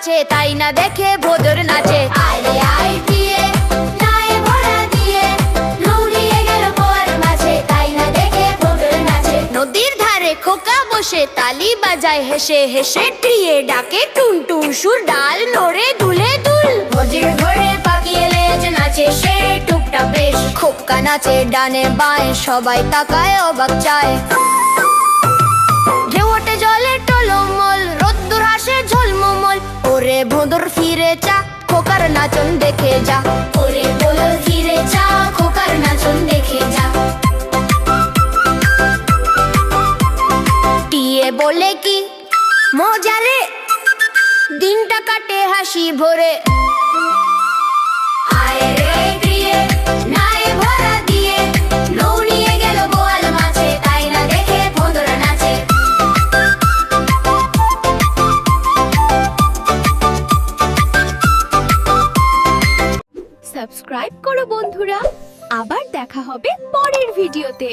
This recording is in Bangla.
মাছে, তাই না দেখে ভোদর নাচে। আরে আয় টিয়ে নায়ে ভরা দিয়ে, নৌড়িয়ে গেল বোয়াল মাছে, তাই না দেখে ভোদর নাচে। নদীর ধারে খোকা বসে তালি বাজায় হেসে হেসে, টিয়ে ডাকে টুন টুন সুর, ডাল নড়ে দুলে দুল। ভোজির ঘরে পাকিয়ে লেজ নাচে সে টুকটা বেশ, খোকা নাচে ডানে বাঁয়ে, সবাই তাকায় অবাক চায়। ঢেউ ওঠে জলে টলমল, রোদ্দুর হাসে ঝলমল। ওরে ভোঁদর ফিরে চা, খোকার নাচন দেখে যা। ওরে ভোঁদর ফিরে চা, খোকার নাচন দেখে যা। টিয়ে বলে কি মজা রে, দিনটা কাটে হাসি ভরে। আয় রে টিয়ে নায়ে ভরা দিয়ে, নৌড়িয়ে গেল বোয়াল মাছে, তাই না দেখে ভোঁদর নাচে। সাবস্ক্রাইব করো বন্ধুরা, আবার দেখা হবে পরের ভিডিওতে।